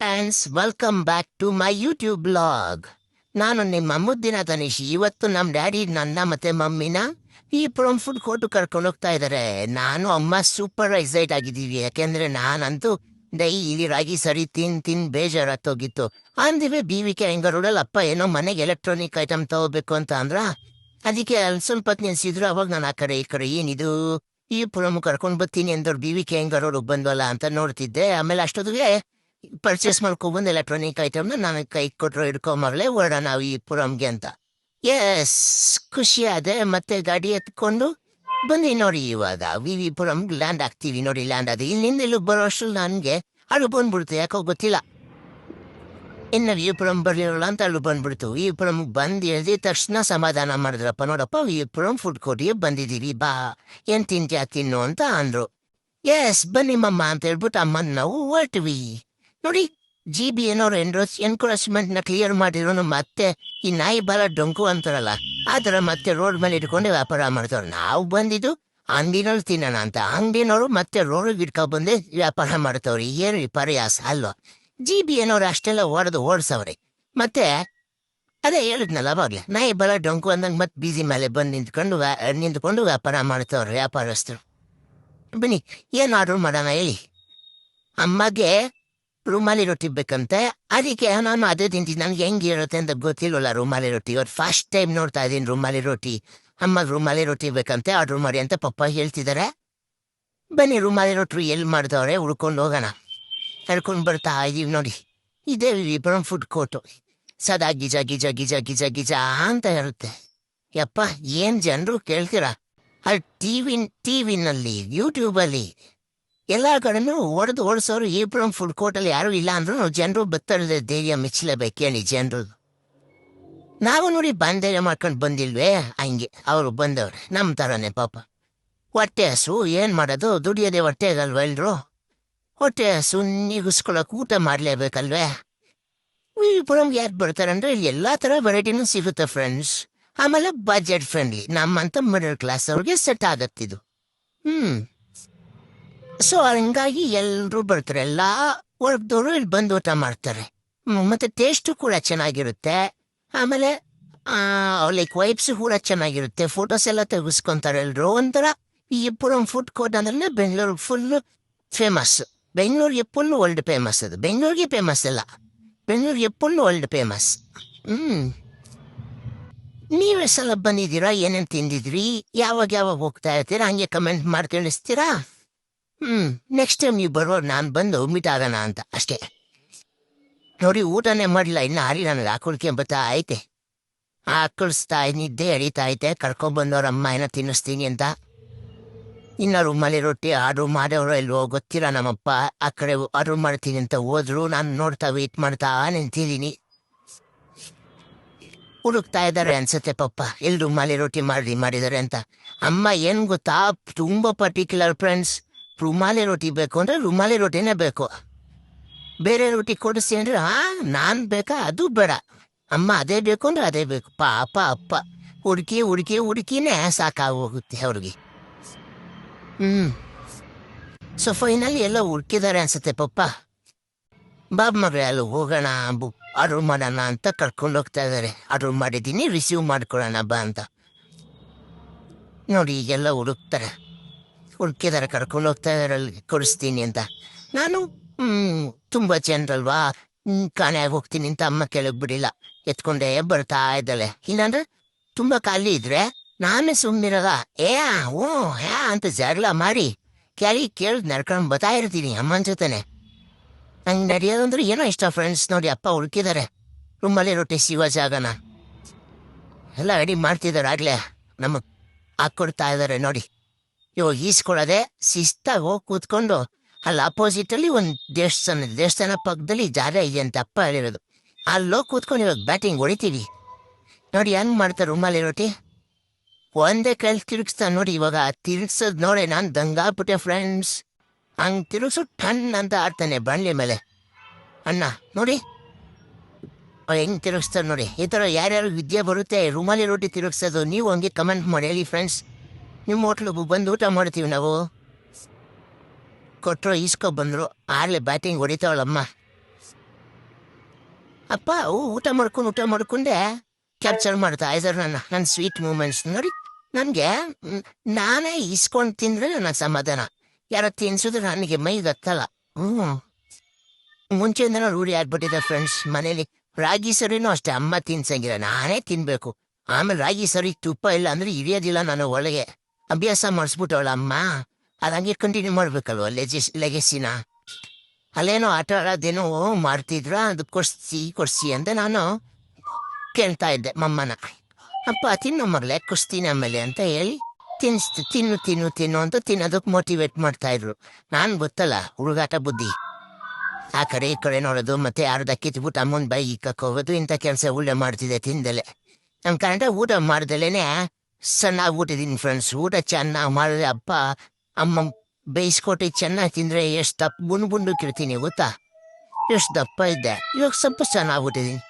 Friends welcome back to my YouTube blog. ನಾನು ನಿಮ್ಮ ಮುದ್ದಿನ ತನಿಷ್. ಇವತ್ತು ನಮ್ಮ ಡ್ಯಾಡಿ ನನ್ನ ಮತ್ತೆ ಮಮ್ಮಿನ ಈ ಫುಡ್ ಕೋರ್ಟ್ ಕರ್ಕೊಂಡು ಹೋಗ್ತಾ ಇದ್ದಾರೆ. ನಾನು ಅಮ್ಮ ಸೂಪರ್ ಎಕ್ಸೈಟ್ ಆಗಿದ್ದೀವಿ, ಯಾಕೆಂದ್ರೆ ನಾನಂತೂ ಡೈಲಿ ರಾಗಿ ಸರಿ ತಿನ್ ಬೇಜಾರಾಗ್ತೋಗಿತ್ತು. ಅಂದಿವೆ BVK ರೋಡಲ್ಲಿ ಅಪ್ಪ ಏನೋ ಮನೆಗೆ ಎಲೆಕ್ಟ್ರಾನಿಕ್ ಐಟಮ್ ತಗೋಬೇಕು ಅಂತ ಅಂದ್ರ, ಅದಕ್ಕೆ ಅಲ್ಲಿ ಸ್ವಲ್ಪ ಹೊತ್ತು ನಿಲ್ಸಿದ್ರು. ಅವಾಗ ನಾನು ಆ ಕಡೆ ಈ ಕಡೆ ಏನಿದು ಈ ಕರ್ಕೊಂಡು ಬರ್ತೀನಿ ಅಂದವ್ರು BVK ರೋಡ್ ಬಂದ್ವಲ್ಲ ಅಂತ ನೋಡ್ತಿದ್ದೆ. ಆಮೇಲೆ ಅಷ್ಟೊತ್ತಿಗೆ ಪರ್ಚೇಸ್ ಮಾಡ್ಕೊಬಂದು ಎಲೆಕ್ಟ್ರಾನಿಕ್ ಐಟಮ್ನ ನಾನು ಕೈ ಕೊಟ್ಟರು ಹಿಡ್ಕೊಂಬರ್ಲೆ ಹೊರಡ ನಾವು ಈ ಪುರಂಗೆ ಅಂತ. ಎಸ್, ಖುಷಿ ಆದೆ. ಮತ್ತೆ ಗಾಡಿ ಎತ್ಕೊಂಡು ಬಂದ್ವಿ ನೋಡಿ. ಇವಾಗ ಪುರಂ ಲ್ಯಾಂಡ್ ಆಗ್ತೀವಿ ನೋಡಿ. ಲ್ಯಾಂಡ್ ಆದ ಇಲ್ಲಿಂದ ಇಲ್ಲಿ ಬರೋ ಅಷ್ಟು ನನಗೆ ಅದು ಬಂದ್ಬಿಡ್ತು, ಯಾಕೋ ಗೊತ್ತಿಲ್ಲ. ಇನ್ನು ಪುರಂ ಬರ್ಲಿರಲ್ಲ ಅಂತ ಅಲ್ಲೂ ಬಂದ್ಬಿಡ್ತು. ಪುರಂ ಬಂದು ಎಳ್ದಿದ ತಕ್ಷಣ ಸಮಾಧಾನ ಮಾಡಿದ್ರಪ್ಪ. ನೋಡಪ್ಪ ಪುರಂ ಫುಡ್ ಕೋರ್ಟಿಗೆ ಬಂದಿದ್ದೀವಿ, ಬಾ ಏನ್ ತಿಂತ್ಯಾ ತಿನ್ನು ಅಂತ ಅಂದ್ರು. ಎಸ್ ಬನ್ನಿ ಮಮ್ಮ ಅಂತ ಹೇಳ್ಬಿಟ್ಟು ಅಮ್ಮನ ನಾವು ಹೊರಟ್ವಿ ನೋಡಿ. GB ಏನೋರು ಎನ್ಕ್ರೋಚ್ಮೆಂಟ್ ನ ಕ್ಲಿಯರ್ ಮಾಡಿರೋನು ಮತ್ತೆ ಈ ನಾಯಿ ಬಾಲ ಡೊಂಕು ಅಂತಾರಲ್ಲ, ಆ ಥರ ಮತ್ತೆ ರೋಡ್ ಮೇಲೆ ಇಟ್ಕೊಂಡು ವ್ಯಾಪಾರ ಮಾಡ್ತಾರೆ. ನಾವು ಬಂದಿದ್ದು ಅಂಗಡಿನವ್ರು ತಿನ್ನೋಣ ಅಂತ, ಅಂಗಡಿನವರು ಮತ್ತೆ ರೋಡ್ ಇಟ್ಕೊಂಡ್ ಬಂದು ವ್ಯಾಪಾರ ಮಾಡ್ತವ್ರಿ. ಏನು ವಿಪರ್ಯಾಸ ಅಲ್ವಾ? GB ಏನೋರು ಅಷ್ಟೆಲ್ಲ ಓಡಿಸವ್ರಿ. ಮತ್ತೆ ಅದೇ ಹೇಳಿದ್ನಲ್ಲ ಅವಾಗ್ಲೆ, ನಾಯಿ ಬಾಲ ಡೊಂಕು ಅಂದಂಗೆ ಮತ್ತೆ ಬೀದಿ ಮೇಲೆ ಬಂದು ನಿಂತ್ಕೊಂಡು ವ್ಯಾಪಾರ ಮಾಡ್ತವ್ರಿ ವ್ಯಾಪಾರಸ್ಥರು. ಬನ್ನಿ ಏನು ಆರ್ಡರ್ ಮಾಡೋಣ ಹೇಳಿ. ಅಮ್ಮಗೆ ರುಮಾಲಿ ರೊಟ್ಟಿ ಬೇಕಂತೆ, ಅದಕ್ಕೆ ನಾನು ಅದೇ ತಿಂತೀನಿ. ನನಗೆ ಹೆಂಗಿರುತ್ತೆ ಅಂತ ಗೊತ್ತಿಲ್ವಲ್ಲ ರುಮಾಲಿ ರೊಟ್ಟಿ. ಇವತ್ತು ಫಸ್ಟ್ ಟೈಮ್ ನೋಡ್ತಾ ಇದ್ದೀನಿ ರುಮಾಲಿ ರೊಟ್ಟಿ. ಅಮ್ಮಗೆ ರುಮಾಲಿ ರೊಟ್ಟಿ ಬೇಕಂತೆ, ಆರ್ಡ್ರ್ ಮಾಡಿ ಅಂತ ಪಪ್ಪ ಹೇಳ್ತಿದ್ದಾರೆ. ಬನ್ನಿ ರುಮಾಲಿ ರೊಟ್ಟಿ ಎಲ್ಲಿ ಮಾಡ್ದವ್ರೆ ಹುಡ್ಕೊಂಡು ಹೋಗೋಣ. ಹೇಳ್ಕೊಂಡು ಬರ್ತಾ ಇದೀವಿ ನೋಡಿ. ಇದೇ ವಿಪುರಂ ಫುಡ್ ಕೋರ್ಟು. ಸದಾ ಗಿಜ ಗಿಜ ಗಿಜ ಗಿಜ ಗಿಜ ಅಂತ ಇರುತ್ತೆ. ಯಪ್ಪ ಏನು ಜನರು ಕೇಳ್ತೀರಾ. ಅಲ್ಲಿ ಟಿವಿನಲ್ಲಿ ಯೂಟ್ಯೂಬಲ್ಲಿ ಎಲ್ಲ ಕಡೆನೂ ಓಡಿಸೋರು ಪುರಂ ಫುಡ್ ಕೋರ್ಟಲ್ಲಿ ಯಾರೂ ಇಲ್ಲ ಅಂದ್ರೂ ಜನರು ಬತ್ತರದ ಧೈರ್ಯ ಮೆಚ್ಚಲೇಬೇಕೇಳಿ ಜನರು. ನಾವು ನೋಡಿ ಬಂಧೈರ್ಯ ಮಾಡ್ಕೊಂಡು ಬಂದಿಲ್ವೇ, ಹಂಗೆ ಅವರು ಬಂದವ್ರೆ ನಮ್ಮ ಥರನೇ ಪಾಪ. ಹೊಟ್ಟೆ ಹಸು ಏನು ಮಾಡೋದು, ದುಡಿಯೋದೇ ಹೊಟ್ಟೆಗಲ್ವ ಎಲ್ರು. ಹೊಟ್ಟೆ ಹಸು ನೀಗಿಸ್ಕೊಳಕ್ಕೆ ಊಟ ಮಾಡಲೇಬೇಕಲ್ವೇ. ಪುರಂಗೆ ಯಾರು ಬರ್ತಾರೆ ಅಂದರೆ ಇಲ್ಲಿ ಎಲ್ಲ ಥರ ವೆರೈಟಿನೂ ಸಿಗುತ್ತೆ ಫ್ರೆಂಡ್ಸ್. ಆಮೇಲೆ ಬಜೆಟ್ ಫ್ರೆಂಡ್ಲಿ, ನಮ್ಮಂತ ಮಿಡಲ್ ಕ್ಲಾಸ್ ಅವ್ರಿಗೆ ಸೆಟ್ ಆಗತ್ತಿದು. ಸೊ ಹಂಗಾಗಿ ಎಲ್ಲರೂ ಬರ್ತಾರೆ, ಎಲ್ಲ ವರ್ಗದವರು ಇಲ್ಲಿ ಬಂದು ಊಟ ಮಾಡ್ತಾರೆ. ಮತ್ತು ಟೇಸ್ಟು ಕೂಡ ಚೆನ್ನಾಗಿರುತ್ತೆ. ಆಮೇಲೆ ಲೈಕ್ ವೈಬ್ಸು ಕೂಡ ಚೆನ್ನಾಗಿರುತ್ತೆ. ಫೋಟೋಸ್ ಎಲ್ಲ ತೆಗೆಸ್ಕೊತಾರೆ ಎಲ್ಲರೂ. ಒಂಥರ ಈ ಪುರಂ ಫುಡ್ ಕೋರ್ಟ್ ಅಂದ್ರೆ ಬೆಂಗಳೂರು ಫುಲ್ಲು ಫೇಮಸ್. ಬೆಂಗಳೂರಿಗೆ ಫುಲ್ಲು ವರ್ಲ್ಡ್ ಫೇಮಸ್. ಅದು ಬೆಂಗಳೂರಿಗೆ ಫೇಮಸ್ ಅಲ್ಲ, ಬೆಂಗಳೂರಿಗೆ ಫುಲ್ಲು ವರ್ಲ್ಡ್ ಫೇಮಸ್. ನೀವೇ ಸಲ ಬಂದಿದ್ದೀರಾ, ಏನೇನು ತಿಂದಿದ್ರಿ, ಯಾವಾಗ ಹೋಗ್ತಾ ಇರ್ತೀರಾ, ಹಂಗೆ ಕಮೆಂಟ್ ಮಾಡಿ ತಿಳಿಸ್ತೀರಾ. ನೆಕ್ಸ್ಟ್ ಟೈಮ್ ನೀವು ಬರೋರು ನಾನು ಬಂದು ಮೀಟ್ ಆಗೋಣ ಅಂತ ಅಷ್ಟೇ ನೋಡಿ. ಊಟನೇ ಮಾಡಲಿಲ್ಲ ಇನ್ನು, ಹಾರಿ ನನಗೆ ಹಾಕೊಳ್ಕೆ ಬರ್ತಾ ಐತೆ. ಹಾಕೊಳಿಸ್ತಾ ನಿದ್ದೆ ಎಳೀತಾ ಐತೆ. ಕರ್ಕೊಂಡ್ಬಂದವ್ರ ಅಮ್ಮ ಏನೋ ತಿನ್ನಿಸ್ತೀನಿ ಅಂತ. ಇನ್ನು ರುಮಾಲಿ ರೊಟ್ಟಿ ಆರ್ಡ್ರ್ ಮಾಡೋರು ಇಲ್ವೋ ಗೊತ್ತಿಲ್ಲ. ನಮ್ಮಪ್ಪ ಆ ಕಡೆ ಆರ್ಡ್ರ್ ಮಾಡ್ತೀನಿ ಅಂತ ಹೋದ್ರು. ನಾನು ನೋಡ್ತಾ ವೇಟ್ ಮಾಡ್ತಾ ನಿಂತಿದ್ದೀನಿ. ಹುಡುಕ್ತಾ ಇದ್ದಾರೆ ಅನ್ಸುತ್ತೆ ಪಪ್ಪ, ಎಲ್ಲಿ ರುಮಾಲಿ ರೊಟ್ಟಿ ಮಾಡಿದ್ದಾರೆ ಅಂತ. ಅಮ್ಮ ಏನು ಗೊತ್ತಾ, ತುಂಬ ಪರ್ಟಿಕ್ಯುಲರ್ ಫ್ರೆಂಡ್ಸ್. ರುಮಾಲಿ ರೊಟ್ಟಿ ಬೇಕು ಅಂದರೆ ರುಮಾಲಿ ರೊಟ್ಟಿನೇ ಬೇಕು. ಬೇರೆ ರೊಟ್ಟಿ ಕೊಡಿಸಿ ಅಂದರೆ ನಾನು ಬೇಕಾ, ಅದು ಬೇಡ. ಅಮ್ಮ ಅದೇ ಬೇಕು ಅಂದರೆ ಅದೇ ಬೇಕು. ಪಾಪ ಅಪ್ಪ ಹುಡುಕಿನೇ ಸಾಕಾಗೋಗುತ್ತೆ ಅವ್ರಿಗೆ. ಸೊ ಫೈನಲಿ ಎಲ್ಲ ಹುಡುಕಿದ್ದಾರೆ ಅನ್ಸುತ್ತೆ ಪಪ್ಪ. ಬಾಬ್ ಮಗಳೇ ಅಲ್ಲಿ ಹೋಗೋಣ, ಆರ್ಡ್ರ್ ಮಾಡೋಣ ಅಂತ ಕರ್ಕೊಂಡು ಹೋಗ್ತಾ ಇದ್ದಾರೆ. ಆರ್ಡ್ರ್ ಮಾಡಿದ್ದೀನಿ, ರಿಸೀವ್ ಮಾಡ್ಕೊಳ್ಳೋಣ ಬಾ ಅಂತ ನೋಡಿ. ಈಗೆಲ್ಲ ಹುಡುಕಿದ್ದಾರೆ, ಕರ್ಕೊಂಡು ಹೋಗ್ತಾ ಇದ್ದಾರೆ ಅಲ್ಲಿ ಕೊಡಿಸ್ತೀನಿ ಅಂತ. ನಾನು ತುಂಬ ಜನರಲ್ವಾ, ಕಾಣೆಯಾಗಿ ಹೋಗ್ತೀನಿ ಅಂತ ಅಮ್ಮ ಕೆಳಗೆ ಬಿಡಿಲ್ಲ, ಎತ್ಕೊಂಡೇ ಬರ್ತಾ ಇದ್ದಾಳೆ. ಇಲ್ಲಾಂದ್ರೆ ತುಂಬ ಖಾಲಿ ಇದ್ರೆ ನಾನೇ ಸುಮ್ಮನಿರಲ್ಲ. ಅಂತ ಜಗಳ ಮಾಡಿ ಕೇಳಿ ನಡ್ಕೊಂಡು ಬರ್ತಾ ಇರ್ತೀನಿ ಅಮ್ಮನ ಜೊತೆನೆ. ಹಂಗೆ ನಡೆಯೋದಂದ್ರೆ ಏನೋ ಇಷ್ಟ ಫ್ರೆಂಡ್ಸ್. ನೋಡಿ ಅಪ್ಪ ಹುಡುಕಿದ್ದಾರೆ ರುಮಾಲಿ ರೊಟ್ಟಿ ಸಿಗೋ ಜಾಗನ ಎಲ್ಲ ರೆಡಿ ಮಾಡ್ತಿದ್ದಾರೆ. ಆಗಲೇ ನಮಗೆ ಹಾಕ್ಕೊಡ್ತಾ ಇದ್ದಾರೆ ನೋಡಿ. ಇವಾಗ ಈಸ್ಕೊಳ್ಳೋದೆ ಶಿಸ್ತಾಗಿ ಹೋಗಿ ಕೂತ್ಕೊಂಡು ಅಲ್ಲಿ ಅಪೋಸಿಟಲ್ಲಿ ಒಂದು ದೇವಸ್ಥಾನ ಪಕ್ಕದಲ್ಲಿ ಜಾಗ ಇದೆ ಅಂತ ಅಪ್ಪ ಹೇಳಿರೋದು. ಅಲ್ಲೋಗಿ ಕೂತ್ಕೊಂಡು ಇವಾಗ ಬ್ಯಾಟಿಂಗ್ ಹೊಡಿತೀವಿ ನೋಡಿ. ಹೆಂಗೆ ಮಾಡ್ತಾರೆ ರುಮಾಲಿ ರೊಟ್ಟಿ, ಒಂದೇ ಕೈಲಿ ತಿರುಗಿಸ್ತಾನೆ ನೋಡಿ. ಇವಾಗ ತಿರುಗಿಸೋದು ನೋಡಿ ನಾನು ದಂಗಾಗ್ಬಿಟ್ಟೆ ಫ್ರೆಂಡ್ಸ್. ಹಂಗೆ ತಿರುಗಿಸು ಟನ್ ಅಂತ ಆಡ್ತಾನೆ ಬಾಣಲೆ ಮೇಲೆ ಅಣ್ಣ ನೋಡಿ. ಹೆಂಗೆ ತಿರುಗಿಸ್ತಾರೆ ನೋಡಿ. ಈ ಥರ ಯಾರ್ಯಾರು ವಿದ್ಯೆ ಬರುತ್ತೆ ರುಮಾಲಿ ರೊಟ್ಟಿ ತಿರುಗಿಸೋದು, ನೀವು ಹಂಗೆ ಕಮೆಂಟ್ ಮಾಡಿ ಹೇಳಿ ಫ್ರೆಂಡ್ಸ್. ನಿಮ್ಮ ಹೋಟ್ಲಿಗೆ ಬಂದು ಊಟ ಮಾಡ್ತೀವಿ ನಾವು. ಕೊಟ್ಟರು ಈಸ್ಕೊಬಂದರು, ಆಗಲೇ ಬ್ಯಾಟಿಂಗ್ ಹೊಡಿತಾವಳಮ್ಮ. ಅಪ್ಪ ಊಟ ಮಾಡ್ಕೊಂಡೆ ಕ್ಯಾಪ್ಚರ್ ಮಾಡ್ತಾ ಇದ್ದಾರೆ ನನ್ನ ಸ್ವೀಟ್ ಮೂಮೆಂಟ್ಸ್ ನೋಡಿ. ನನಗೆ ನಾನೇ ಇಸ್ಕೊಂಡು ತಿಂದ್ರೆ ನನ್ನ ಸಮಾಧಾನ, ಯಾರ ತಿನ್ಸಿದ್ರೆ ನನಗೆ ಮೈ ಗತ್ತಲ್ಲ. ಮುಂಚೆಯಿಂದನೂ ರೂಢಿ ಆಗ್ಬಿಟ್ಟಿದೆ ಫ್ರೆಂಡ್ಸ್. ಮನೇಲಿ ರಾಗಿ ಸರಿನೂ ಅಷ್ಟೇ, ಅಮ್ಮ ತಿನ್ಸಂಗಿಲ್ಲ, ನಾನೇ ತಿನ್ಬೇಕು. ಆಮೇಲೆ ರಾಗಿ ಸರಿ ತುಪ್ಪ ಇಲ್ಲ ಅಂದ್ರೆ ಹಿಡಿಯೋದಿಲ್ಲ ನಾನು ಒಳಗೆ. ಅಭ್ಯಾಸ ಮಾಡಿಸ್ಬಿಟ್ಟವಳ ಅಮ್ಮ, ಅದಂಗೆ ಕಂಟಿನ್ಯೂ ಮಾಡ್ಬೇಕಲ್ವ ಲೆಗೆಸಿನ. ಅಲ್ಲೇನೋ ಆಟ ಆಡೋದೇನೋ ಮಾಡ್ತಿದ್ರ, ಅದು ಕೊಡ್ಸಿ ಅಂತ ನಾನು ಕೇಳ್ತಾ ಇದ್ದೆ ಮಮ್ಮನ. ಅಪ್ಪ ತಿನ್ನು ಮಗಳೇ, ಕೊಡ್ಸ್ತೀನಿ ಆಮೇಲೆ ಅಂತ ಹೇಳಿ ತಿನ್ನು ಅಂತ ತಿನ್ನೋದಕ್ಕೆ ಮೋಟಿವೇಟ್ ಮಾಡ್ತಾ ಇದ್ರು. ನಾನು ಗೊತ್ತಲ್ಲ ಹುಡುಗಾಟ ಬುದ್ಧಿ, ಆ ಕಡೆ ಈ ಕಡೆ ನೋಡೋದು, ಮತ್ತೆ ಯಾರ್ದ ಕಿತ್ಬಿಟ್ಟು ಅಮ್ಮನ ಬಾಯಿ ಹೋಗೋದು, ಇಂಥ ಕೆಲಸ ಒಳ್ಳೆ ಮಾಡ್ತಿದ್ದೆ ತಿಂದಲೆ. ನಮ್ಮ ಕನ್ನಡ ಊಟ ಮಾಡ್ದಲೇನೆ ಸಣ್ಣ ಆಗ್ಬಿಟ್ಟಿದ್ದೀನಿ ಫ್ರೆಂಡ್ಸ್. ಊಟ ಚೆನ್ನಾಗಿ ಮಾಡಿದ್ರೆ ಅಮ್ಮ ಬೇಯಿಸ್ಕೊಟ್ಟು ಚೆನ್ನಾಗಿ ತಿಂದರೆ ಎಷ್ಟು ದಪ್ಪ ಬುಂಡುಕಿರ್ತೀನಿ ಗೊತ್ತಾ, ಎಷ್ಟು ದಪ್ಪ ಇದ್ದೆ. ಇವಾಗ ಸ್ವಲ್ಪ ಚೆನ್ನಾಗ್ಬಿಟ್ಟಿದ್ದೀನಿ.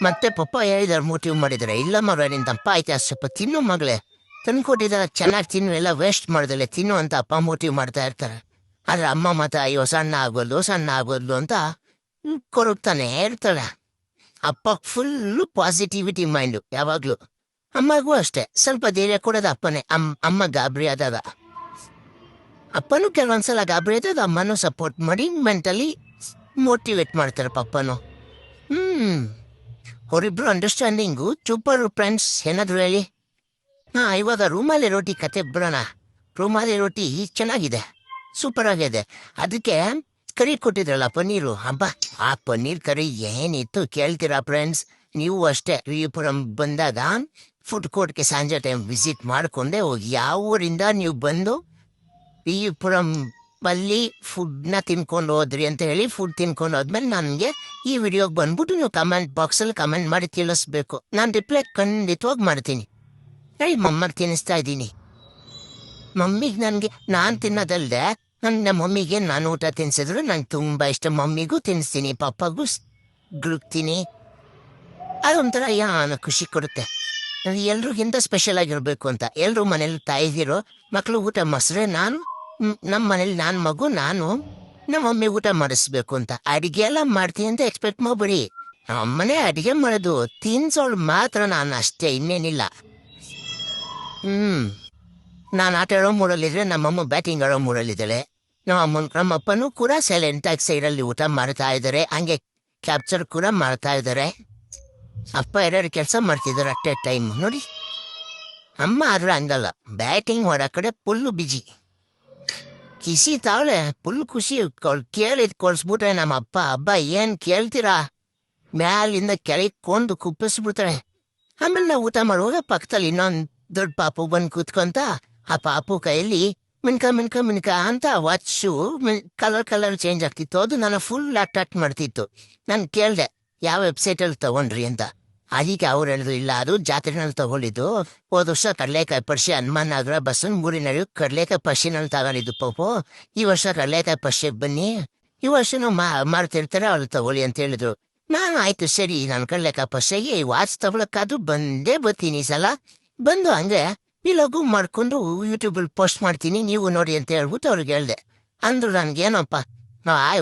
ಮತ್ತೆ ಪಪ್ಪ ಹೇಳಿದಾರೆ, ಮೋಟಿವ್ ಮಾಡಿದರೆ, ಇಲ್ಲ ಮಗ ನಿನ್ನ ದಪ್ಪ ಆಯ್ತಾ, ಸ್ವಲ್ಪ ತಿನ್ನು ಮಗಳೇ, ತಂದ್ಕೊಟ್ಟಿದ್ದಾರೆ ಚೆನ್ನಾಗಿ ತಿನ್ನು, ಎಲ್ಲ ವೇಸ್ಟ್ ಮಾಡ್ದಲೆ ತಿನ್ನು ಅಂತ ಅಪ್ಪ ಮೋಟಿವ್ ಮಾಡ್ತಾ ಇರ್ತಾರೆ. ಆದರೆ ಅಮ್ಮ ಮಾತ್ರ ಅಯ್ಯೋ ಸಣ್ಣ ಆಗೋದು ಅಂತ ಕೊರಗ್ತಾನೆ ಇರ್ತಾಳೆ. ಅಪ್ಪ ಫುಲ್ಲು ಪಾಸಿಟಿವಿಟಿ ಮೈಂಡು ಯಾವಾಗಲೂ. ಅಮ್ಮಗೂ ಅಷ್ಟೇ ಸ್ವಲ್ಪ ಧೈರ್ಯ ಕೊಡೋದು ಅಪ್ಪನೇ. ಅಮ್ಮ ಗಾಬರಿ ಆದಾಗ ಅಪ್ಪನೂ ಕೆಲವೊಂದ್ಸಲ ಗಾಬರಿ ಆದಾಗ ಅಮ್ಮನೂ ಸಪೋರ್ಟ್ ಮಾಡಿ ಮೆಂಟಲಿ ಮೋಟಿವೇಟ್ ಮಾಡ್ತಾರೆ ಪಪ್ಪನು. ಅವರಿಬ್ರು ಅಂಡರ್ಸ್ಟ್ಯಾಂಡಿಂಗು ಸೂಪರ್ ಫ್ರೆಂಡ್ಸ್. ಏನಾದ್ರು ಹೇಳಿ. ಇವಾಗ ರೂಮಾಲಿ ರೋಟಿ ಕತೆ ಬಿಡೋಣ. ರೂಮಾಲಿ ರೋಟಿ ಚೆನ್ನಾಗಿದೆ, ಸೂಪರ್ ಆಗಿದೆ. ಅದಕ್ಕೆ ಕರಿ ಕೊಟ್ಟಿದ್ರಲ್ಲ ಪನ್ನೀರು, ಹಬ್ಬ ಆ ಪನ್ನೀರ್ ಕರಿ ಏನಿತ್ತು ಕೇಳ್ತೀರಾ ಫ್ರೆಂಡ್ಸ್? ನೀವು ಅಷ್ಟೇ ವಿಜಯಪುರಂ ಬಂದಾಗ ಫುಡ್ ಕೋರ್ಟ್ಗೆ ಸಂಜೆ ಟೈಮ್ ವಿಸಿಟ್ ಮಾಡ್ಕೊಂಡೆ ಹೋಗಿ. ಯಾವ ಊರಿಂದ ನೀವು ಬಂದು ವಿಜಯಪುರಂ ಅಲ್ಲಿ ಫುಡ್ನ ತಿನ್ಕೊಂಡು ಹೋದ್ರಿ ಅಂತ ಹೇಳಿ ಫುಡ್ ತಿನ್ಕೊಂಡು ಹೋದ್ಮೇಲೆ ನನಗೆ ಈ ವಿಡಿಯೋಗೆ ಬಂದ್ಬಿಟ್ಟು ನೀವು ಕಮೆಂಟ್ ಬಾಕ್ಸಲ್ಲಿ ಕಮೆಂಟ್ ಮಾಡಿ ತಿಳಿಸ್ಬೇಕು. ನಾನು ರಿಪ್ಲೈ ಖಂಡಿತವಾಗಿ ಮಾಡ್ತೀನಿ. ಹೇಳಿ ಮಮ್ಮಗೆ ತಿನ್ನಿಸ್ತಾ ಇದ್ದೀನಿ. ಮಮ್ಮಿಗೆ ನನಗೆ ನಾನು ತಿನ್ನೋದಲ್ದೆ ನಮ್ಮ ಮಮ್ಮಿಗೆ ನಾನು ಊಟ ತಿನ್ಸಿದ್ರು ನಂಗೆ ತುಂಬ ಇಷ್ಟ. ಮಮ್ಮಿಗೂ ತಿನ್ನಿಸ್ತೀನಿ, ಪಪ್ಪಗೂ ಗುರುಗ್ತೀನಿ. ಅದೊಂಥರ ಖುಷಿ ಕೊಡುತ್ತೆ. ಎಲ್ರಿಗಿಂತ ಸ್ಪೆಷಲ್ ಆಗಿರಬೇಕು ಅಂತ. ಎಲ್ಲರೂ ಮನೇಲಿ ತಾಯಿದಿರೋ ಮಕ್ಕಳು ಊಟ ಮಾಡಿಸ್ರೆ ನಮ್ಮ ಮನೇಲಿ ಮಗು ನಾನು ನಮ್ಮ ಮಮ್ಮಿ ಊಟ ಮಾಡಿಸ್ಬೇಕು ಅಂತ ಅಡಿಗೆ ಎಲ್ಲ ಮಾಡ್ತೀನಿ ಅಂತ ಎಕ್ಸ್ಪೆಕ್ಟ್ ಮಾಡ್ಬಿಡಿ. ಅಮ್ಮನೇ ಅಡಿಗೆ ಮಾಡೋದು, ತಿನ್ಸೋಳು ಮಾತ್ರ ನಾನು ಅಷ್ಟೇ, ಇನ್ನೇನಿಲ್ಲ. ನಾನು ಆಟ ಆಡೋ ಮೂಡಲ್ಲಿದ್ರೆ ನಮ್ಮಮ್ಮ ಬ್ಯಾಟಿಂಗ್ ಆಡೋ ಮೂಡಲ್ಲಿದ್ದಾಳೆ. ನಮ್ಮಪ್ಪನೂ ಕೂಡ ಸೈಲೆಂಟಾಗಿ ಸೈಡಲ್ಲಿ ಊಟ ಮಾಡ್ತಾ ಇದ್ದಾರೆ, ಹಂಗೆ ಕ್ಯಾಪ್ಚರ್ ಕೂಡ ಮಾಡ್ತಾ ಇದ್ದಾರೆ. ಅಪ್ಪ ಎರಡು ಕೆಲಸ ಮಾಡ್ತಿದ್ದಾರೆ ಅಟ್ ಎ ಟೈಮ್ ನೋಡಿ. ಅಮ್ಮ ಆದ್ರೆ ಹಂಗಲ್ಲ, ಬ್ಯಾಟಿಂಗ್ ಮಾಡೋ ಕಡೆ ಫುಲ್ಲು ಬಿಜಿ. ಕಿಸಿ ತಾವಳೆ ಫುಲ್ ಖುಷಿ. ಕೇಳಿದ್ ಕೊಡ್ಸ್ಬಿಟ್ರೆ ನಮ್ಮ ಅಪ್ಪ ಏನು ಕೇಳ್ತೀರಾ ಮ್ಯಾಲಿಂದ ಕೆಳಗೆ ಕೊಂಡು ಕುಪ್ಪಿಸ್ಬಿಡ್ತಾರೆ. ಆಮೇಲೆ ನಾವು ಊಟ ಮಾಡುವಾಗ ಪಕ್ಕದಲ್ಲಿ ಇನ್ನೊಂದು ದೊಡ್ಡ ಪಾಪು ಬಂದು ಕೂತ್ಕೊಂತ ಆ ಪಾಪು ಕೈಯಲ್ಲಿ ಮಿನ್ಕ ಅಂತ ವಾಚು ಕಲರ್ ಚೇಂಜ್ ಆಗ್ತಿತ್ತು. ಅದು ನಾನು ಫುಲ್ ಅಟ್ರಾಕ್ಟ್ ಮಾಡ್ತಿತ್ತು. ನಾನು ಕೇಳಿದೆ ಯಾವ ವೆಬ್ಸೈಟಲ್ಲಿ ತೊಗೊಂಡ್ರಿ ಅಂತ. ಅದಕ್ಕೆ ಅವ್ರು ಹೇಳಿದ್ರು, ಇಲ್ಲ ಅದು ಜಾತ್ರೆನಲ್ಲಿ ತೊಗೊಂಡಿದ್ದು. ಹೋದ ವರ್ಷ ಕಡಲೆಕಾಯಿ ಪರ್ಷಿ ಹನುಮಾನ್ ನಗರ ಬಸ್ಸನ್ನು ಮೂರಿನಡಿ ಕಡಲೆಕಾಯಿ ಪರ್ಷಿನಲ್ಲಿ ತಗೊಂಡಿದ್ದು ಪಾಪು. ಈ ವರ್ಷ ಕಡಲೆಕಾಯಿ ಪರ್ಷಿಗೆ ಬನ್ನಿ, ಈ ವರ್ಷನೂ ಮಾಡ್ತಿರ್ತಾರೆ, ಅವ್ರು ತಗೊಳ್ಳಿ ಅಂತ ಹೇಳಿದ್ರು. ನಾನು ಆಯ್ತು ಸರಿ, ನಾನು ಕಡಲೆಕಾಯಿ ಪರ್ಷಿಗೆ ವಾಚ್ ತಗೊಳಕ್ಕಾದ್ರೂ ಬಂದೇ ಬರ್ತೀನಿ ಈ ಸಲ. ಬಂದು ಹಂಗೆ ಈ ಲಘು ಮಾಡ್ಕೊಂಡು ಯೂಟ್ಯೂಬಲ್ಲಿ ಪೋಸ್ಟ್ ಮಾಡ್ತೀನಿ, ನೀವು ನೋಡಿ ಅಂತ ಹೇಳ್ಬಿಟ್ಟು ಅವ್ರಿಗೆ ಹೇಳಿದೆ. ಅಂದ್ರು ನನಗೇನಪ್ಪ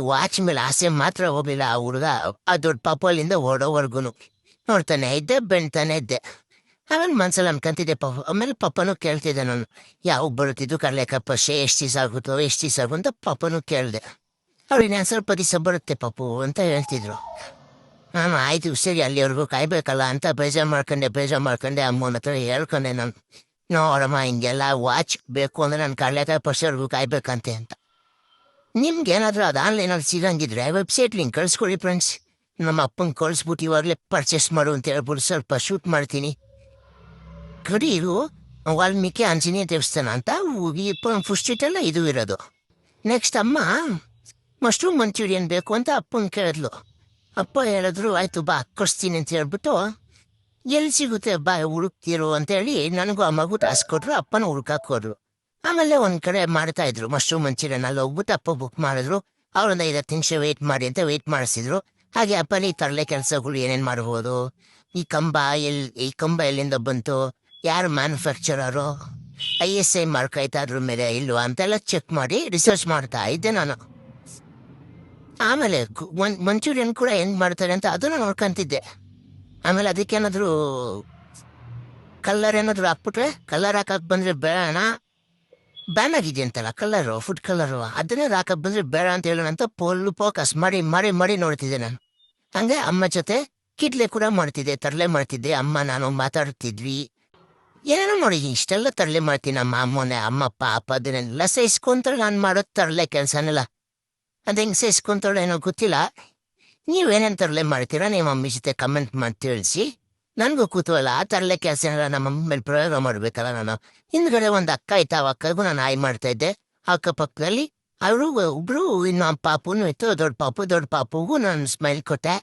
ವಾಚ್ ಮೇಲೆ ಆಸೆ ಮಾತ್ರ ಹೋಗಲಿಲ್ಲ. ಆ ಹುಡುಗ ಆ ದೊಡ್ಡ ಪಾಪಲ್ಲಿಂದ ಓಡೋವರೆಗೂ ನೋಡ್ತಾನೆ ಇದ್ದೆ, ಬೆಣ್ತಾನೆ ಇದ್ದೆ. ಆಮೇಲೆ ಮನ್ಸಲ್ಲಿ ಅನ್ಕೊಂತಿದ್ದೆ ಆಮೇಲೆ ಪಪ್ಪನೂ ಕೇಳ್ತಿದ್ದೆ ನಾನು, ಯಾವಾಗ ಬರುತ್ತಿದ್ದು ಕಡಲೆಕಾಯಿ ಪರ್ಷೆ, ಎಷ್ಟು ದಿವಸ ಆಗುತ್ತೋ ಅಂತ ಪಪ್ಪನೂ ಕೇಳಿದೆ. ಅವ್ರು ಇನ್ನೇನು ಸ್ವಲ್ಪ ದಿವಸ ಬರುತ್ತೆ ಪಪ್ಪು ಅಂತ ಹೇಳ್ತಿದ್ರು. ನಾನು ಆಯ್ತು ಸರಿ ಅಲ್ಲಿವರೆಗೂ ಕಾಯ್ಬೇಕಲ್ಲ ಅಂತ ಬೇಜಾರು ಮಾಡ್ಕೊಂಡೆ ಅಮ್ಮನ ಹತ್ರ ಹೇಳ್ಕೊಂಡೆ ನಾನು. ನೋಡಮ್ಮ ಹಿಂಗೆಲ್ಲ ವಾಚ್ ಬೇಕು ಅಂದರೆ ನಾನು ಕಡಲೆಕಾಯಿ ಪರ್ಷೆವರೆಗೂ ಕಾಯ್ಬೇಕಂತೆ ಅಂತ. ನಿಮ್ಗೇನಾದರೂ ಅದು ಆನ್ಲೈನಲ್ಲಿ ಸಿಗಂಗಿದ್ರೆ ವೆಬ್ಸೈಟ್ ಲಿಂಕ್ ಕಳಿಸ್ಕೊಡಿ ಫ್ರೆಂಡ್ಸ್. ನಮ್ಮ ಅಪ್ಪಂಗೆ ಕಳಿಸ್ಬಿಟ್ಟು ಇವಾಗಲೇ ಪರ್ಚೇಸ್ ಮಾಡು ಅಂತ ಹೇಳ್ಬಿಟ್ಟು ಸ್ವಲ್ಪ ಶೂಟ್ ಮಾಡ್ತೀನಿ. ಕಡೀರು ವಾಲ್ಮೀಕಿ ಆಂಜನೇಯ ದೇವಸ್ಥಾನ ಅಂತ ಫುಡ್ ಸ್ಟ್ರೀಟೆಲ್ಲ ಇದು ಇರೋದು. ನೆಕ್ಸ್ಟ್ ಅಮ್ಮ ಮಶ್ರೂಮ್ ಮಂಚೂರಿಯನ್ ಬೇಕು ಅಂತ ಅಪ್ಪಂಗೆ ಕೇಳಿದ್ಲು. ಅಪ್ಪ ಹೇಳಿದ್ರು ಆಯಿತು ಬಾ ಕೊಡಿಸ್ತೀನಿ ಅಂತ ಹೇಳ್ಬಿಟ್ಟು, ಎಲ್ಲಿ ಸಿಗುತ್ತೆ ಬಾ ಹುಡುಕ್ತಿರು ಅಂತೇಳಿ ನನಗೂ ಆ ಮಗು ಟಾಸ್ಕ್ ಕೊಟ್ಟರು. ಅಪ್ಪನ ಹುಡುಕಾಕೋದ್ರು. ಆಮೇಲೆ ಒಂದು ಕಡೆ ಮಾಡ್ತಾಯಿದ್ರು ಮಶ್ರೂಮ್ ಮಂಚೂರಿಯನ್. ಅಲ್ಲಿ ಹೋಗ್ಬಿಟ್ಟು ಅಪ್ಪ ಬುಕ್ ಮಾಡಿದ್ರು. ಅವ್ರೊಂದು 5 ನಿಮಿಷ ವೆಯ್ಟ್ ಮಾಡಿ ಅಂತ ವೆಯ್ಟ್ ಮಾಡಿಸಿದ್ರು. ಹಾಗೆ ಅಪ್ಪನೇ ತರಲೆ ಕೆಲಸಗಳು ಏನೇನು ಮಾಡ್ಬೋದು, ಈ ಕಂಬ ಎಲ್ಲಿಂದ ಬಂತು, ಯಾರು ಮ್ಯಾನುಫ್ಯಾಕ್ಚರರು, ISI ಮಾರ್ಕ್ ಆಯ್ತಾ ಅದ್ರ ಮೇಲೆ ಇಲ್ವಾ ಅಂತೆಲ್ಲ ಚೆಕ್ ಮಾಡಿ ರಿಸರ್ಚ್ ಮಾಡ್ತಾ ಇದ್ದೆ ನಾನು. ಆಮೇಲೆ ಮಂಚೂರಿಯನ್ ಕೂಡ ಹೆಂಗ್ ಮಾಡ್ತಾರೆ ಅಂತ ಅದನ್ನು ನೋಡ್ಕೊಂತಿದ್ದೆ. ಆಮೇಲೆ ಅದಕ್ಕೇನಾದ್ರು ಕಲ್ಲರ್ ಏನಾದ್ರು ಹಾಕ್ಬಿಟ್ರೆ, ಕಲ್ಲರ್ ಹಾಕಕ್ ಬಂದ್ರೆ ಬೇಡ, ಬ್ಯಾನ್ ಆಗಿದೆ ಅಂತಲ್ಲ ಕಲರು, ಫುಡ್ ಕಲರು, ಅದನ್ನೇ ಹಾಕಕ್ ಬಂದ್ರೆ ಬೇಡ ಅಂತ ಹೇಳೋಣ ಅಂತ ಫೋಕಸ್ ಮಾಡಿ ಮಾಡಿ ಮಾಡಿ ನೋಡ್ತಿದ್ದೆ ನಾನು. ಹಂಗೆ ಅಮ್ಮ ಜೊತೆ ಕಿಡ್ಲೆ ಕೂಡ ಮಾಡ್ತಿದ್ದೆ, ತರಲೆ ಮಾಡ್ತಿದ್ದೆ. ಅಮ್ಮ ನಾನು ಮಾತಾಡ್ತಿದ್ವಿ, ಏನೇನೋ ನೋಡಿದೀನಿ. ಇಷ್ಟೆಲ್ಲ ತರಲೆ ಮಾಡ್ತೀನಿ. ನಮ್ಮ ಅಮ್ಮನೆ ಅಮ್ಮಪ್ಪ ಅಪ್ಪ ಅದನ್ನೆಲ್ಲ ಸಹಿಸ್ಕೊಂತಾಳೆ. ನಾನು ಮಾಡೋದು ತರಲೆ ಕೆಲಸನೆಲ್ಲ. ಅದು ಹೆಂಗೆ ಸಹಿಸ್ಕೊಂತಾಳೆ ಏನೋ ಗೊತ್ತಿಲ್ಲ. ನೀವೇನೇನು ತರಲೆ ಮಾಡ್ತೀರಾ ನಿಮ್ಮ ಮಮ್ಮಿ ಜೊತೆ ಕಮೆಂಟ್ ಮಾಡಿ ತಿಳಿಸಿ. ನನಗೂ ಕೂತವಲ್ಲ ಆ ತರಲೆ ಕೆಲಸ ನಮ್ಮ ಅಮ್ಮ ಮೇಲೆ ಪ್ರಯೋಗ ಮಾಡಬೇಕಲ್ಲ ನಾನು. ಹಿಂದ್ಗಡೆ ಒಂದು ಅಕ್ಕ ಇತ್ತು, ಆ ಅಕ್ಕಗೂ ನಾನು ಆಯ್ ಮಾಡ್ತಾ ಇದ್ದೆ. ಅಕ್ಕಪಕ್ಕದಲ್ಲಿ ಅವರು ಒಬ್ರು ಇನ್ನು ಪಾಪುನು ಇತ್ತು, ದೊಡ್ಡ ಪಾಪುಗೂ ನಾನು ಸ್ಮೈಲ್ ಕೊಟ್ಟೆ.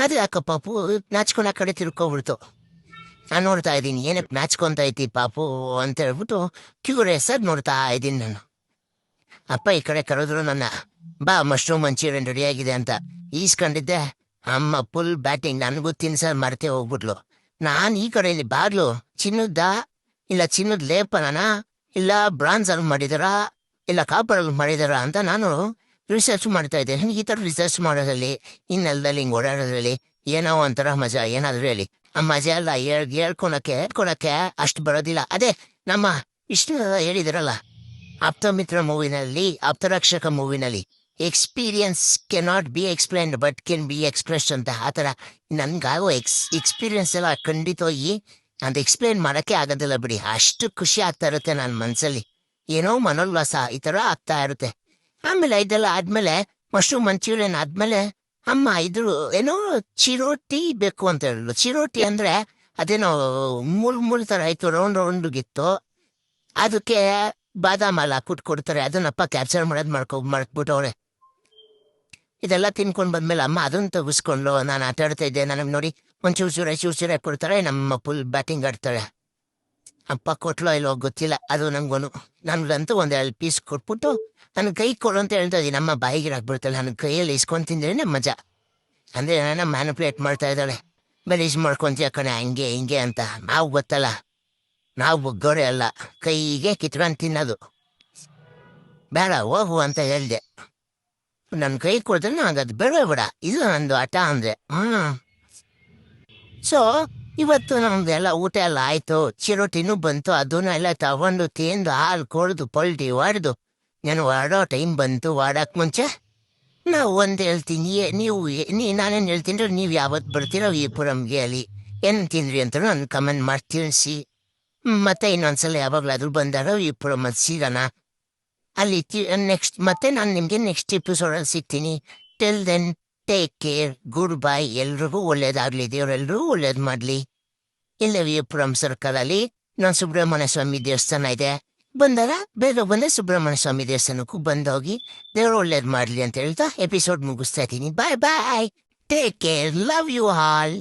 ಅದೇ ಅಕ್ಕ ಪಾಪು ನಾಚ್ಕೊಂಡು ಆ ಕಡೆ ತಿರ್ಕೊಬಿಡ್ತು. ನಾನು ನೋಡ್ತಾ ಇದ್ದೀನಿ, ಏನಕ್ಕೆ ನಾಚ್ಕೊಂತ ಐತಿ ಪಾಪು ಅಂತ ಹೇಳ್ಬಿಟ್ಟು ಕ್ಯೂರಿಯಸ್ ಆಗಿ ನೋಡ್ತಾ ಇದ್ದೀನಿ ನಾನು. ಅಪ್ಪ ಈ ಕಡೆ ಕರೆದ್ರು ನನ್ನ, ಬಾ ಮಶ್ರೂಮ್ ಮಂಚೂರಿಯನ್ ರೆಡಿ ಆಗಿದೆ ಅಂತ ಈಸ್ಕೊಂಡಿದ್ದೆ. ಅಮ್ಮ ಫುಲ್ ಬ್ಯಾಟಿಂಗ್, ನನಗೂ ತಿನ್ಸ ಮರ್ತೆ ಹೋಗ್ಬಿಟ್ಲು. ನಾನು ಈ ಕಡೆ ಇಲ್ಲಿ ಬಾಗ್ಲು ಚಿನ್ನದ ಇಲ್ಲ ಚಿನ್ನದ ಲೇಪನನ ಇಲ್ಲ ಬ್ರಾನ್ಸ್ ಅಲ್ಲಿ ಮಾಡಿದಾರ ಇಲ್ಲ ಕಾಪರಲ್ಲಿ ಮಾಡಿದಾರ ಅಂತ ನಾನು ರಿಸರ್ಚ್ ಮಾಡ್ತಾ ಇದ್ದೆ. ಈ ಥರ ರಿಸರ್ಚ್ ಮಾಡೋದ್ರಲ್ಲಿ ಇನ್ನೆಲ್ದಲ್ಲಿ ಹಿಂಗೆ ಓಡಾಡೋದ್ರಲ್ಲಿ ಏನೋ ಒಂಥರ ಮಜಾ. ಏನಾದರೂ ಹೇಳಿ ಆ ಮಜಾ ಎಲ್ಲ ಹೇಳ್ಕೊಳಕ್ಕೆ ಅಷ್ಟು ಬರೋದಿಲ್ಲ. ಅದೇ ನಮ್ಮ ಇಷ್ಟು ಹೇಳಿದಿರಲ್ಲ ಆಪ್ತಮಿತ್ರ ಮೂವಿನಲ್ಲಿ, ಆಪ್ತರಕ್ಷಕ ಮೂವಿನಲ್ಲಿ, experience cannot be explained but can be expressed ಅಂತ. ಆ ಥರ ನನ್ಗಾಗೋ ಎಕ್ಸ್ಪೀರಿಯನ್ಸ್ ಎಲ್ಲ ಖಂಡಿತವಾಗಿ ಅದು ಎಕ್ಸ್ಪ್ಲೇನ್ ಮಾಡೋಕ್ಕೆ ಆಗೋದಿಲ್ಲ ಬಿಡಿ. ಅಷ್ಟು ಖುಷಿ ಆಗ್ತಾ ಇರುತ್ತೆ ನನ್ನ ಮನಸ್ಸಲ್ಲಿ, ಏನೋ ಮನೋಲ್ಲಾಸ ಈ ಥರ ಆಗ್ತಾ ಇರುತ್ತೆ. ಆಮೇಲೆ ಇದೆಲ್ಲ ಆದಮೇಲೆ ಮಶ್ರೂಮ್ ಮಂಚೂರಿಯನ್ ಆದಮೇಲೆ ಅಮ್ಮ ಇದ್ರು ಏನೋ ಚಿರೋಟಿ ಬೇಕು ಅಂತ ಹೇಳಿದ್ರು. ಚಿರೋಟಿ ಅಂದರೆ ಅದೇನೋ ಮುಳ್ ಥರ ಆಯಿತು, ರೌಂಡ್ಗಿತ್ತು. ಅದಕ್ಕೆ ಬಾದಾಮ್ ಹಾಲು ಹಾಕ್ಬಿಟ್ಟು ಕೊಡ್ತಾರೆ. ಅದನ್ನಪ್ಪ ಕ್ಯಾಪ್ಚರ್ ಮಾಡ್ಬಿಟ್ಟವ್ರೆ. ಇದೆಲ್ಲ ತಿನ್ಕೊಂಡು ಬಂದ್ಮೇಲೆ ಅಮ್ಮ ಅದನ್ನು ತೆಗಿಸ್ಕೊಂಡು ನಾನು ಆಟ ಆಡ್ತಾ ಇದ್ದೆ. ನನಗೆ ನೋಡಿ ಒಂದು ಚೂರು ಕೊಡ್ತಾರೆ, ನಮ್ಮ ಫುಲ್ ಬ್ಯಾಟಿಂಗ್ ಆಡ್ತಾಳೆ. ಅಪ್ಪ ಕೊಟ್ಲೋ ಇಲ್ಲೋ ಗೊತ್ತಿಲ್ಲ, ಅದು ನಂಗೂ. ನನಗಂತೂ ಒಂದು 2 ಪೀಸ್ ಕೊಟ್ಬಿಟ್ಟು ನನ್ನ ಕೈ ಕೊಡು ಅಂತ ಹೇಳ್ತಾ ಇದ್ದೀನಿ. ನಮ್ಮ ಬಾಯಿಗೆ ಹಾಕ್ಬಿಡ್ತಾಳೆ. ನನ್ನ ಕೈಯಲ್ಲಿ ಇಸ್ಕೊಂಡು ತಿಂದ್ರೆ ನಮ್ಮ ಮಜಾ. ಅಂದರೆ ನನ್ನ ಮ್ಯಾನುಪ್ಲೇಟ್ ಮಾಡ್ತಾ ಇದ್ದಾಳೆ, ಬೆಲೀಸ್ ಮಾಡ್ಕೊತೀಯ ಕಣೆ ಹಂಗೆ ಹಿಂಗೆ ಅಂತ. ನಾವು ಗೊತ್ತಲ್ಲ, ನಾವು ಬಗ್ಗೋರೆ ಅಲ್ಲ, ಕೈಗೆ ಕಿತ್ಕೊಂಡು ತಿನ್ನೋದು. ಬೇಡ ಹೋಗು ಅಂತ ಹೇಳಿದೆ. ನನ್ನ ಕೈ ಕೊಡಿದ್ರೆ ನನಗೆ ಅದು ಬೇಡ, ಇದು ನಂದು ಆಟ ಅಂದೆ. ಸೊ ಇವತ್ತು ನಮ್ದೆಲ್ಲ ಊಟ ಎಲ್ಲ ಆಯಿತು, ಚಿರೋಟಿನೂ ಬಂತು. ಅದನ್ನ ಎಲ್ಲ ತಗೊಂಡು ತಿಂದು ಹಾಲು ಕೊಡ್ದು ಪಲ್ಟಿ ಹೊಡೆದು ನಾನು ಹೊರಡೋ ಟೈಮ್ ಬಂತು. ಹೊರಡಕ್ಕೆ ಮುಂಚೆ ನಾವು ಒಂದು ಹೇಳ್ತೀನಿ, ನಾನೇನು ಹೇಳ್ತೀನಿ, ನೀವು ಯಾವತ್ತು ಬರ್ತೀರೋ ಈ ಪುರಮ್ಗೆ ಅಲ್ಲಿ ಏನು ತಿಂದ್ರಿ ಅಂತ ನಾನು ಕಮೆಂಟ್ ಮಾಡಿ ತಿಳಿಸಿ. ಮತ್ತೆ ಇನ್ನೊಂದ್ಸಲ ಯಾವಾಗಲಾದ್ರೂ ಬಂದಾರೋ ಈ ಪುರಮಲ್ಲಿ ಸಿಗೋಣ. ಅಲ್ಲಿ ನೆಕ್ಸ್ಟ್ ಮತ್ತೆ ನಾನು ನಿಮಗೆ ನೆಕ್ಸ್ಟ್ ಎಪಿಸೋಡಲ್ಲಿ ಸಿಗ್ತೀನಿ. Till then take care, good bye. ಎಲ್ರಿಗೂ ಒಳ್ಳೇದಾಗಲಿ, ದೇವರೆಲ್ಲರೂ ಒಳ್ಳೇದು ಮಾಡಲಿ. ಇಲ್ಲೇ ವಿಪುರಂ ಸರ್ಕಲಲ್ಲಿ ನಾನು ಸುಬ್ರಹ್ಮಣ್ಯ ಸ್ವಾಮಿ ದೇವಸ್ಥಾನ ಇದೆ, ಬಂದಾಗ ಬೇಗ ಬಂದರೆ ಸುಬ್ರಹ್ಮಣ್ಯ ಸ್ವಾಮಿ ದೇವಸ್ಥಾನಕ್ಕೂ ಬಂದೋಗಿ ದೇವರು ಒಳ್ಳೇದು ಮಾಡಲಿ ಅಂತ ಹೇಳ್ತಾ ಎಪಿಸೋಡ್ ಮುಗಿಸ್ತಾ ಇದ್ದೀನಿ. Bye bye, take care, love you all.